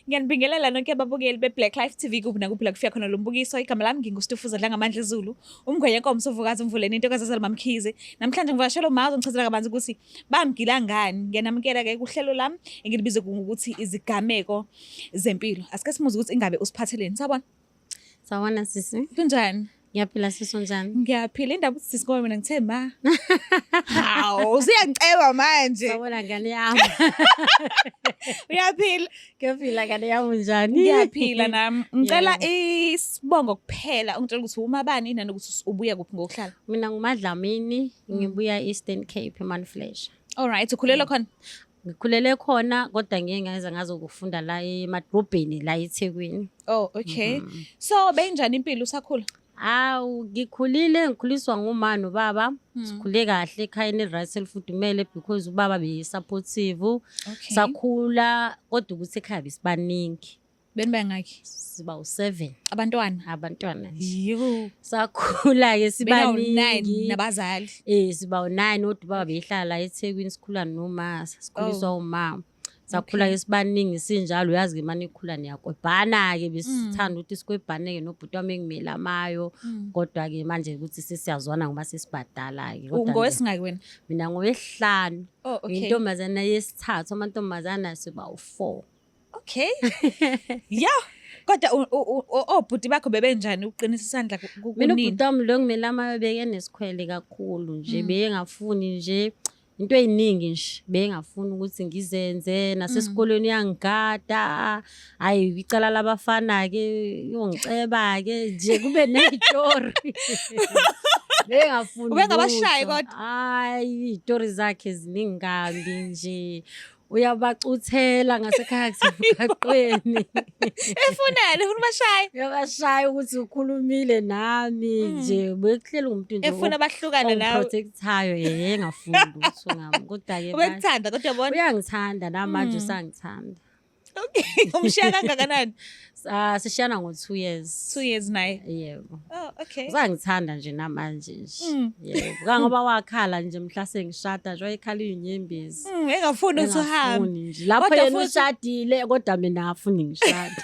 Ngiyanibingelela nonke ababukeli be-Black Life TV kuphi nakuphi la kufika khona lo mbukiso. Igama lami nginguStufuza Dlangamandla Zulu, umngwenya yenkomo Msovukazi Mvuleni intokazi Mamkhize. Namhlanje ngivakashela uMazi ongichazela kabanzi ukuthi bangigila ngani. Ngiyanamukela-ke kuhlelo lami engilibize ngokuthi izigameko zempilo. Asike simuze ukuthi ingabe usiphatheleni. Sabona? Sawona sisi. Kunjani? Ngiyaphila sisi njani? Ngiyaphila indaba ukuthi sisi ngoba mina ngithe ma. Hawu, usiyangiceba manje. Sawona ngane yami. Uyaphila? Ngiyaphila ngane yami njani? Ngiyaphila nami. Ngicela isibongo kuphela ungitshela ukuthi uma bani nanokuthi ubuya kuphi ngokuhlala. Mina nguMadlamini, ngibuya Eastern Cape eManflesh. Alright, ukhulela khona? Ngikhulele khona kodwa ngeke ngaze ngazokufunda la emadrobheni la eThekwini. Oh, okay. So benjani impilo usakhula? Ngikhulile ngikhuliswa ngumama nobaba. Sikhule kahle ekhayeni right selifudumele because ubaba be-supportive. Sakhula kodwa ukuthi ekhaya besibaningi. Beni bangaki? Siba u7 abantwana Yo. Sakhula ke sibaningi 9 nabazali. Siba u9 kodwa ubaba behlala eThekwini sikhula noma sikhuliswa umama. Sakhula ke sibaningi sinjalo uyazi ke manje ikhula niyakwebhana ke besithanda ukuthi sikwebhane ke nobhuti wami engimela amayo kodwa ke manje ukuthi sesiyazwana ngoba sesibhadala ke kodwa ngowesingaki wena? Mina ngowesihlanu. Oh, okay. Intombazana yesithathu amantombazana siba u4. Okay. Yeah. Kodwa obhuti bakho bebenjani uqinisa isandla kunini? Mina ubhuti wami lo ngimela amayo beke nesikhwele kakhulu nje beyengafuni nje into eyiningi nje bengafuni ukuthi ngizenze nasesikolweni yangigada hayi icala labafana ke yongiceba ke nje kube nezitori bengafuni ubengabashayi kodwa hayi izitori zakhe ziningambi nje uyabacuthela ngasekhaya kusemgaqweni efunani ufuna bashaye uyabashaya ukuthi ukhulumile nami nje bekuhlela umuntu nje efuna bahlukane nawe protectayo engafuni lutho ngami kodwa ke ubekuthanda kodwa yabona uyangithanda namanje usangithanda. Okay, umshiya kangakanani? Sishiyana ngo2 years. 2 years naye. Yebo. Oh, okay. Uzangithanda nje namanje nje. Yebo. Kangoba wakhala nje mhla sengishada nje wayekhala inyembezi. Engafuni ukuthi uhambe. Lapho yena ushadile kodwa mina afuni ngishada.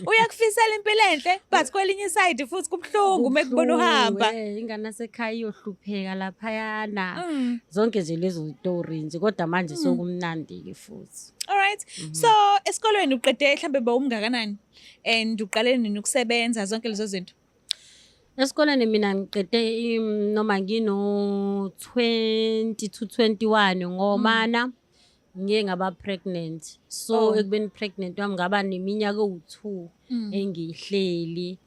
Uyakufisela impilo enhle but kwelinye side futhi kubhlungu mekubona uhamba. Ingane nasekhaya iyohlupheka lapha yana. Zonke nje lezo story nje kodwa manje sokumnandi ke futhi. Alright. So esikolweni uqede mhlambe bawumngakanani and uqale nini ukusebenza zonke lezo zinto? Esikoleni mina ngiqede noma ngino 20 to 21 ngomana ngiye ngaba pregnant. So ekubeni pregnant wami ngaba neminyaka ewu2 engihleli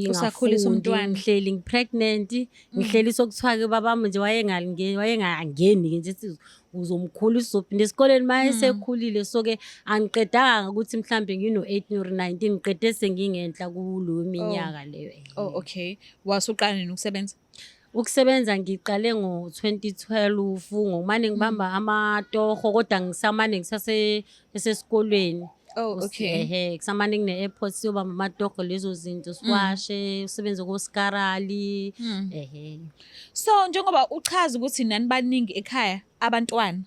usakhulisa umntwana ngihleli ngipregnant ngihleli sokuthiwa ke babami nje wayengangeni ke nje uzomkhulisa uzophinde esikoleni maye sekhulile so ke angiqedanga ukuthi mhlambe ngino 18 or 19 ngiqede sengingenhla kulo iminyaka leyo. Oh, okay. Wasuqala nini ukusebenza? Ukusebenza ngiqale ngo2012 ngomane ngibamba amatoho kodwa ngisamane ngisasesikolweni. Oh, okay. Kusamane kune-airport siyobamba amatoho lezo zinto siwashe usebenze koskarali. So njengoba uchaza ukuthi nani baningi ekhaya abantwana.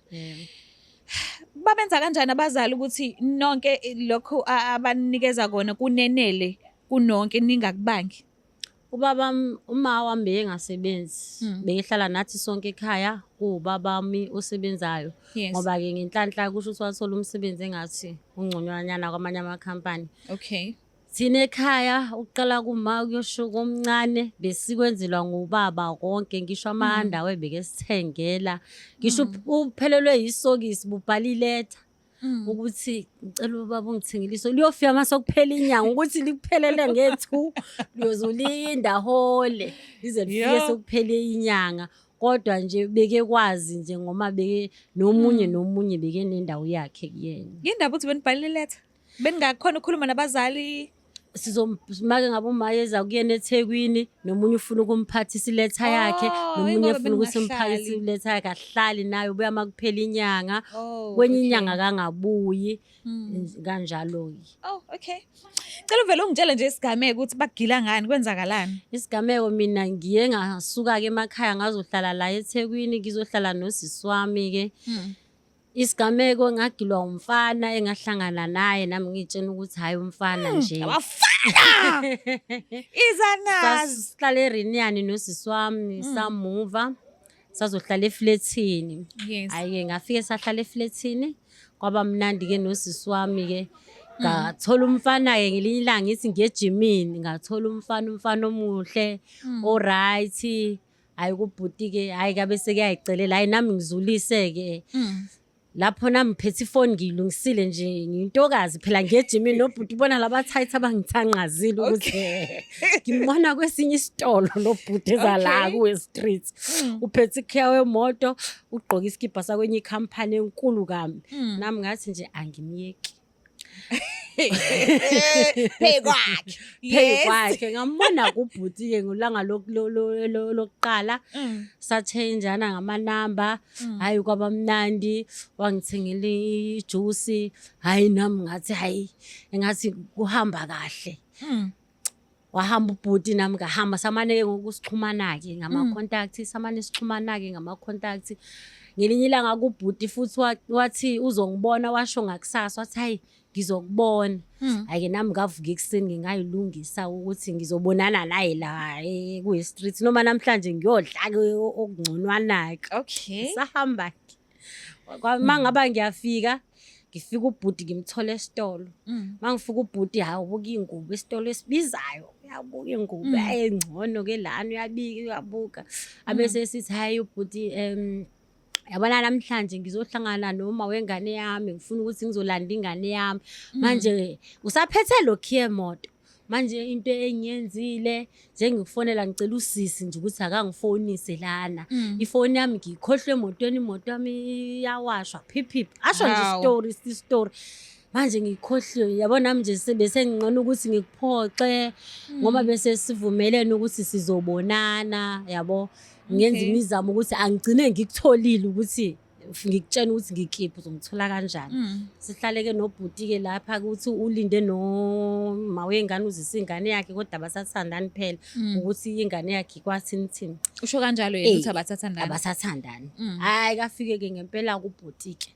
Babenza kanjani abazali ukuthi nonke lokho abanikeza kona kunenele kunonke ningakubangi? Ubaba uma wami bengasebenzi behlala nathi sonke ekhaya ubaba wami osebenzayo ngoba ke ngenhlanhla kusho ukuthi wathola umsebenzi engathi ungconywana kwamanye amakhampani. Okay. Thina ekhaya uqala kuma kuyoshuka omncane besikwenzelwa ngubaba konke ngisho amahanda webeke sithengela ngisho uphelelwe yisokisi bubhaliletha ukuthi ngicela ubaba ungithengelise liyofika mase kuphela inyanga ukuthi likuphelele nge2 liyozulinda hole lize lifike sekuphele inyanga kodwa nje beke kwazi nje ngoma beke nomunye beke nendawo yakhe kuyena. Indaba ukuthi benibhaliletha bengakhona ukukhuluma nabazali sizomake ngabo mayeza kuyena eThekwini nomunye ufuna ukumphathisa iletha yakhe nomunye ufuna ukuthi umphakise iletha yakhe ahlali nayo ubuya makuphela inyanga kwenye inyanga kangabuyi kanjalo ke. Oh, okay. Cela uvela ungitshele nje isigameko ukuthi bakugila ngani kwenzakalani? Isigameko mina ngiye ngasuka ke emakhaya ngazohlala la eThekwini ngizohlala nosisi wami ke isigameko ngagilwa umfana engahlangana naye nami ngitshena ukuthi hayi umfana nje. Abafana! Izanazi! Sasihlala eRiniani nosisi wami samuva sazohlala efletini. Yes. Hayi-ke ngafike sahlala efletini kwaba mnandi-ke nosisi wami-ke ngathola umfana-ke ngelinye ilanga ngithi ngiyejimini ngathola umfana omuhle oright. Hayi kubhuti-ke hayi kabe sekuyayicelela hayi nami ngizulise-ke lapho nami ngiphethe ifoni ngiyilungisile nje ngiyintokazi phela ngiyejimini nobhuti ubona labathayithi abangithanqazile ukuthi ngimona kwesinye isitolo lobhuti ezala kuwe street uphethe ikhiya wemoto ugqoka isikibha sakwenye ikhampani enkulu kami nami ngathi nje angimyeki Pheykwakhe. ngambona kubhuti-ke ngolanga lokuqala sathenjana ngamanamba hayi kwaba mnandi wangithengela ijuice hayi nami ngathi hayi engathi kuhamba kahle wahamba ubhuti nami ngahamba samane-ke ngokusixhumana-ke ngama-contact samane sixhumana-ke ngama-contact ngelinye ilanga kubhuti futhi wathi uzongibona washo ngakusasa wathi hayi ngizokubona hayi-ke nami ngavuka ekuseni ngingayilungisa ukuthi ngizobonana naye la kuyi-street noma namhlanje ngiyodla-ke okungconwana-ke. Okay. Sahamba-ke uma ngaba ngiyafika ngifika ubhuti ngimthole esitolo mangifika ubhuti hayi ubuka iy'ngubo esitolo esibizayo uyabuka iy'ngubo engcono-ke lana uyabika uyabuka abese sithi hayi ubhuti yabona namhlanje ngizohlangana noma wengane yami ngifuna ukuthi ngizolanda ingane yami manje usaphethe lokhiye moto manje into engiyenzile njengikufonela ngicela usisi nje ukuthi akangifonise lana ifoni yami ngiyikhohlwe emotweni imoto yami iyawashwa phiphi asho nje story manje ngikhohliwe yabona nami nje bese ngingcono ukuthi ngikuphoxe ngoba bese sivumelene ukuthi sizobonana yabo ngenza imizamo ukuthi angigcine ngikutholile ukuthi ngikutshena ukuthi ngikiphi uzongithola kanjani sihlaleke nobhuti-ke lapha ukuthi ulinde noma wengane uzisa ingane yakhe kodwa abasathandani phela ukuthi ingane yakhe kwathini usho kanjalo yena ukuthi abasathandani hayi kafike-ke ngempela kubhuti-ke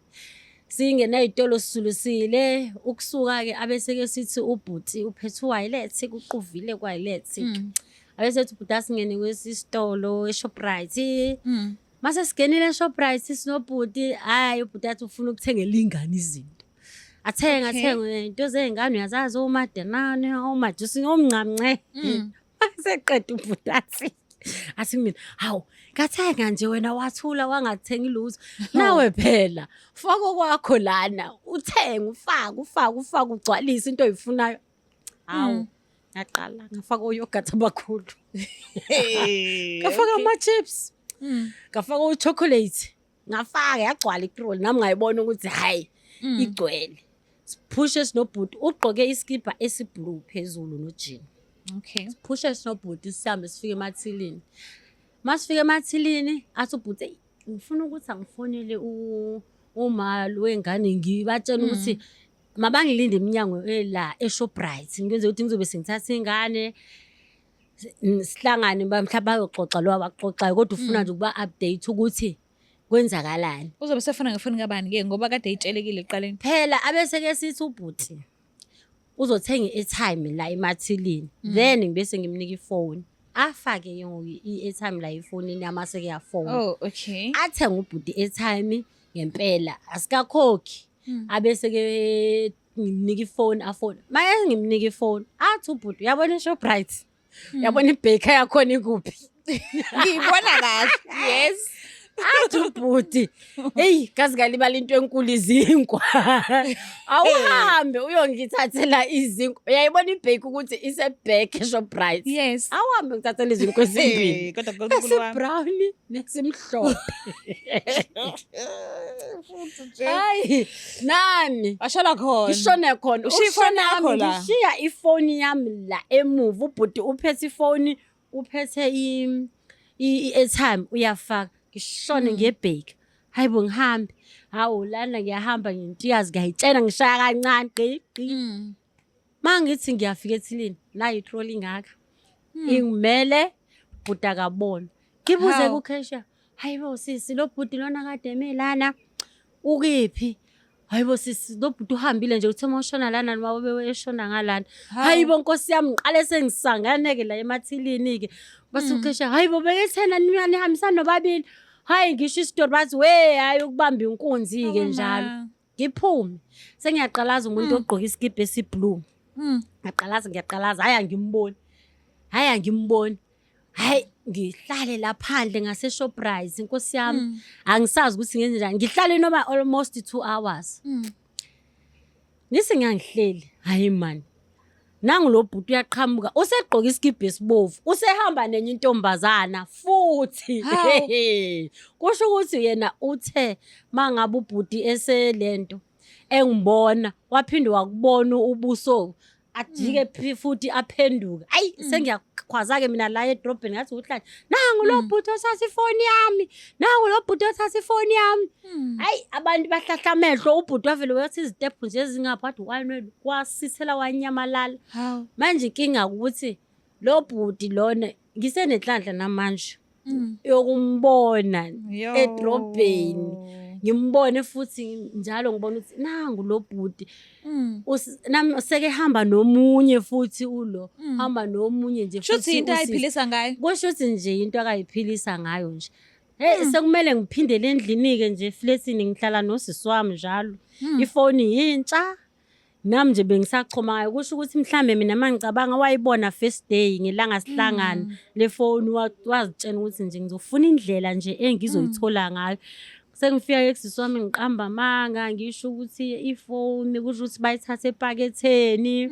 singenay'tolo sisulusile ukusuka-ke abese-ke sithi ubhuti uphethe uwayilethi kuquvile kwayilethi abesethi ubhuti asingene kwesisitolo eShoprite mase singenile eShoprite sinobhuti hayi ubhuti athi ufuna ukuthengela ingane izinto athenga into zey'ngane uyazazi omadenane omajusi omncamnce maseqeda ubhuti athi mina hawu kathenga nje wena wathula wangathengi lutho nawe phela faka okwakho lana uthenge ufake ugcwalise into oyifunayo hawu ngaqala ngafaka oyogathi abakhulu ngafaka ama-chips ngafaka uchocolate ngafaka yagcwala ikroli nami ngayibona ukuthi hayi igcwele siphushe sinobhuti ugqoke iskibha esiblue phezulu nojini siphushe sinobhuti sihambe sifike emathilini masifike emathilini athi ubhuti ngifuna ukuthi angifonele umali wengane ngibatshela ukuthi mabangilinde iminyango la eShoprite ngenze ukuthi ngizobe sengithatha ingane sihlangane mhlawumbe bayoxoxa lo abaxoxayo kodwa ufuna nje ukuba update ukuthi kwenzakalani uzobe sefuna ngefoni kabani-ke ngoba kade itshelekile ekuqaleni phela abese-ke sithi ubhuti uzothenga i-airtime la emathilini then ngibese ngimnika ifoni afake i-airtime la efonini amase-ke yafona athenga ubhuti i-airtime ngempela asikakhokhi abese-ke ngimnika ifoni afona maye ngimnika ifoni athi ubhuti uyabona eShoprite uyabona ibheka yakhona ikuphi ngiyibona kahle yes athi ubhuti heyi kazi ngalibala into enkulu izinkwa awuhambe uyongithathela izinkwa uyayibona ibheki ukuthi isebheke eShoprite yes awuhambe ngithathela izinkwa ezimbili esibrown nesimhlophe hayi nani washola khona ngishone khona ngishiya ifoni yami la emuva ubhuti uphethe ifoni uphethe i-airtime uyafaka ngishone ngebheki hayibo ngihambe hawu lana ngiyahamba ngentiyazi ngiyayitshena ngishaya kancane gqi mangithi ngiyafika ethilini nayi itroli ngaka ingimele bhuti akabona ngibuze kukhesha hayibo sisi lo bhuti lona kade emelana ukiphi? Hayibo sisi lo bhuti uhambile nje uthe mawushona lana noma beshona ngalana. Hawu. Hayibo nkosi yami ngiqale sengisanganeke la emathilini ke. Base ukhesha hayibo bekethena nihambisana nobabili. Hayi ngisho isitori bathi we hayi ukubamba inkunzi ke njalo. Ngiphume sengiyaqalaza umuntu ogqoka iskipa esiblue. Ngiyaqalaza hayi angimboni. Hayi ngihlale laphandle ngase Shoprite inkosi yami angisazi ukuthi ngenze njani ngihlale noma almost 2 hours ngisengihleli hayi man nangu lo bhuti uyaqhamuka usegqoka iskipa esibovu usehamba nenye intombazana futhi kusho ukuthi yena uthe mangabe ubhuti eselento engibona waphinde wakubona ubuso ajike futhi aphenduka ayi sengiyakhwaza ke mina la edrobheni ngathi uhlanje nangu lo bhuti othatha ifoni yami hayi abantu bahlahla amehlo ubhuti wavele wathi izitepu nje ezingaphathi wayini wasithela wanyamalala manje inkinga ukuthi lo bhuti lona ngisenenhlanhla namanje yokumbona edrobheni ngimbone futhi njalo ngibona ukuthi nangu lo bhuti nami seke hamba nomunye futhi ulo hamba nomunye nje futhi Shuthi into ayiphilisa ngayo kusho ukuthi nje into akayiphilisa ngayo nje sekumele ngiphindele endlini ke nje flatini ngihlala nosisi wami njalo ifoni yintsha nami nje bengisachoma ngayo kusho ukuthi mhlambe mina mangicabanga wayibona first day ngelanga sihlangana le phone wazitshena ukuthi nje ngizofuna indlela nje engizoyithola ngayo sengifika eksisi wami ngiqamba amanga ngisho ukuthi ifoni kusho ukuthi bayithatha ephaketheni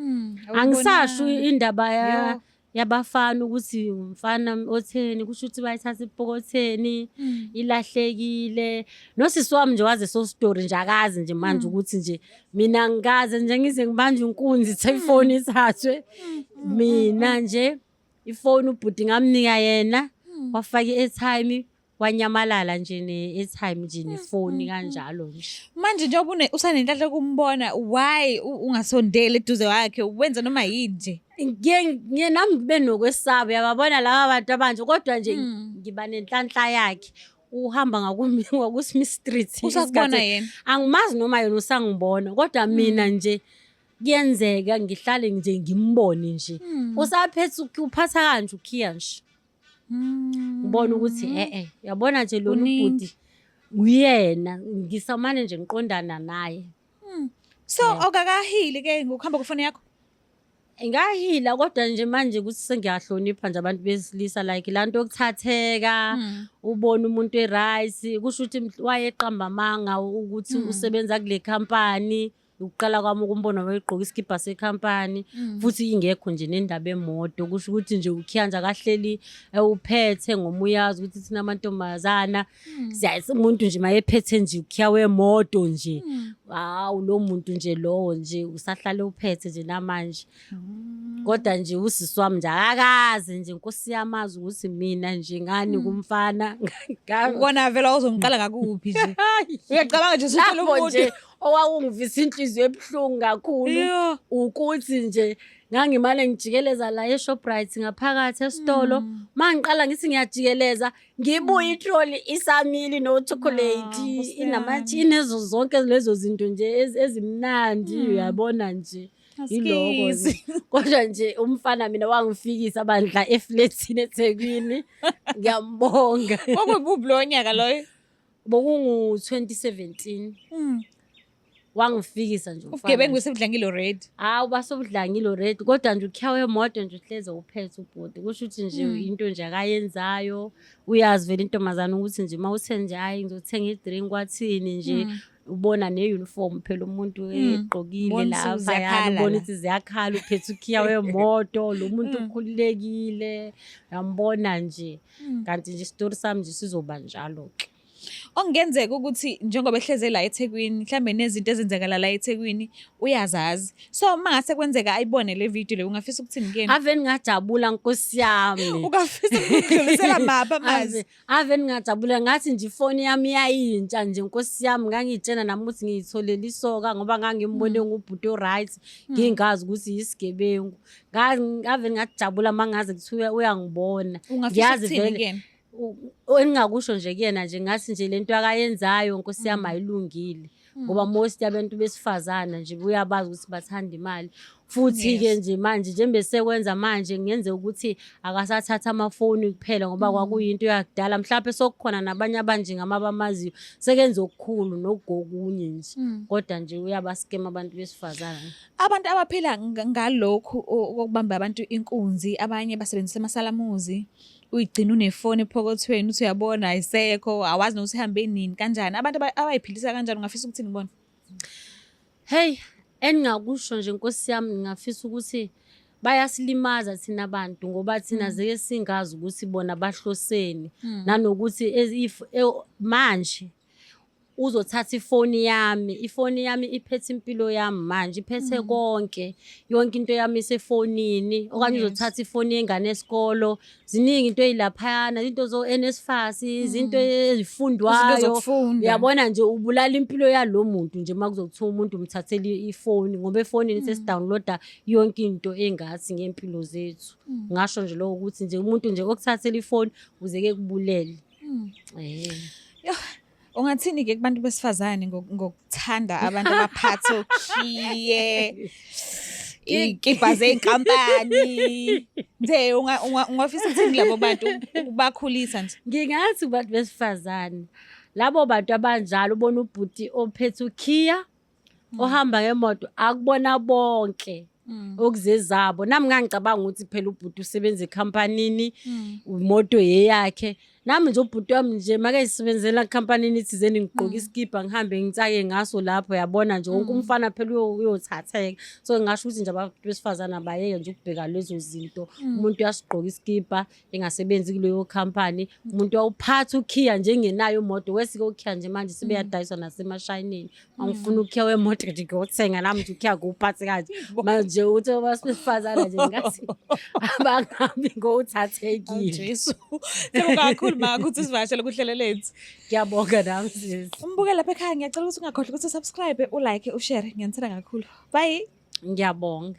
angisasho indaba yabafana ukuthi umfana otheni kusho ukuthi bayithatha epokotheni ilahlekile nosisi wami nje waze so story nje akazi nje manje ukuthi nje mina ngikaze nje ngize ngibanje inkunzi ifoni ithathwe mina nje ifoni ubhuti ngamnika yena wafaka i-airtime wanyamalala nje ne-airtime nje nefoni kanjalo nje manje njengoba usanenhlanhla kumbona why ungasondeli eduze wakhe wenza noma yini nje ngiye nami ngibe nokwesaba yababona laba bantu abanje kodwa nje ngiba nenhlanhla yakhe uhamba ngakusmi street usakubona yena angimazi noma yena usangibona kodwa mina nje kuyenzeka ngihlale nje ngimbone nje usaphethe uphatha kanje ukhiya nje ngibona ukuthi yabona nje lo ubhuti uyena ngisamane nje ngiqondana naye so okakahili ke ngokuhamba kwefoni yakho ngahila kodwa nje manje ukuthi sengiyahlonipha nje abantu besilisa like lanto yokuthatheka ubona umuntu eright kusho ukuthi wayeqamba amanga ukuthi usebenza kule company ukuqala kwami ukumbona wayegqoka iskipa sekhampani futhi ingekho nje nendaba emoto kusho ukuthi nje ukhiyanja kahleli uphethe ngomuyazi ukuthi thina amantombazana siyazi umuntu nje mayephethe nje ukhiya wemoto nje hawu lo muntu nje lowo nje usahlale uphethe nje namanje kodwa nje usisi wami nje akakazi nje inkosi yamazi ukuthi mina nje ngani kumfana ukona vela uzongiqala ngakuphi nje uyacabanga nje usithola umuntu owawungivisa inhliziyo ebuhlungu kakhulu ukuthi nje ngangimane ngijikeleza la eShoprite ngaphakathi esitolo mangiqala ngithi ngiyajikeleza ngibuya itrolly isamili no chocolate inamathini ezo zonke lezo zinto nje ezimnandi uyabona nje iloko kodwa nje umfana mina wangifikisa bandla eflatini eThekwini ngiyambonga kwakubuphi lo nyaka loyo bokungu 2017 wangifikisa nje umfana ubugebengu besebudlangile already basobudlangile already kodwa nje ukhiya wemoto nje uhleze uphethe ubhuti kusho ukuthi nje into nje akayenzayo uyazi vele intombazana ukuthi nje mawuthe nje hayi ngizothenga idrink kwathini nje ubona ne-uniform phela umuntu egqokile lapha yabona ukuthi ziyakhala uphethe ukhiya wemoto lo muntu ukhululekile yambona nje kanti nje story sami nje sizoba njalo ke okungenzeka ukuthi njengoba ehleze la eThekwini mhlambe nezinto ezenzekala la eThekwini uyazazi so mangase kwenzeka ayibone le video le ungafisa ukuthini kuyena ave ngajabula nkosi yami ukafisa ukudlulisela mapha mazi ave ngajabula ngathi nje ifoni yami yayintsha nje nkosi yami ngangitshena nami ukuthi ngiyitholela isoka ngoba ngangimbone ngubhuti oright ngingazi ukuthi yisigebengu ave ngajabula mangaze kuthiwa uyangibona ngiyazi vele engingakusho nje kuyena nje ngathi nje lento akayenzayo Nkosi yami ayilungile ngoba most yabantu besifazana nje uyabazi ukuthi bathanda imali futhi-ke nje manje njengoba sekwenza manje ngenze ukuthi akasathatha amafoni kuphela ngoba kwakuyinto yakudala mhlawumbe sokukhona nabanye abanjinga abamaziyo sekenza okukhulu nokugokunye nje kodwa nje uyabaskema abantu besifazana. Abantu abaphila ngalokhu okubamba abantu inkunzi, abanye basebenzisa amasalamuzi, uyigcina unefoni ephokothweni uthi uyabona ayisekho, awazi nokuthi ihambe nini kanjani. Abantu abayiphilisa kanjani ungafisa ukuthi ngibone? Hey, engingakusho nje Nkosi yami ngingafisa ukuthi bayasilimaza thina abantu ngoba thina zeke singazi ukuthi bona bahloseni nanokuthi manje uzothatha ifoni yami iphethe impilo yami manje iphethe konke yonke into yami isefonini okanye uzothatha ifoni yengane esikolo ziningi into ezilaphayana into zo NSFAS izinto ezifundwayo uyabona nje ubulala impilo yalo muntu nje makuzokuthiwa umuntu umthathele ifoni ngoba efonini sesidownloada yonke into engathi ngempilo zethu. Ngasho nje lokho ukuthi nje umuntu nje okuthathela ifoni uzeke kubulele. Ungathini-ke kubantu besifazane ngokuthanda abantu abaphathe okhiye iy'kibha zey'nkampani nje ungafisa ukuthini labo bantu ukubakhulisa nje? Ngingathi kubantu besifazane labo bantu abanjalo ubona ubhuti ophethe ukhiya ohamba ngemoto akubona bonke okuzezabo. Nami ngangicabanga ukuthi phela ubhuti usebenza ekhampanini imoto yeyakhe. Nami nje ubhuti wami nje make isebenzela ekhampanini thizeni ngigqoka iskipa ngihambe ngitsake ngaso lapho yabona nje wonke umfana phela uyothatheka. So ngingasho ukuthi nje abantu besifazana bayeke nje ukubheka lezo zinto. Umuntu uyasigqoka iskipa engasebenzi kuleyo khampani, umuntu awuphatha ukhiya nje engenayo imoto wesike ukhiya nje manje sebeyadayiswa nasemashayinini. Angifuna ukhiya wemoto nje ngiyothenga nami nje ukhiya kuphathe kanje manje uthi abasifazana nje ngathi abangabi ngothathekile. Jesu kakhulu makuthi sivakashele kuhlelo lethu. Ngiyabonga nami sisi. Umbukela lapha ekhaya ngiyacela ukuthi ungakhohlwa ukuthi subscribe, ulike, ushare. Ngiyanithanda kakhulu. Bye. Ngiyabonga.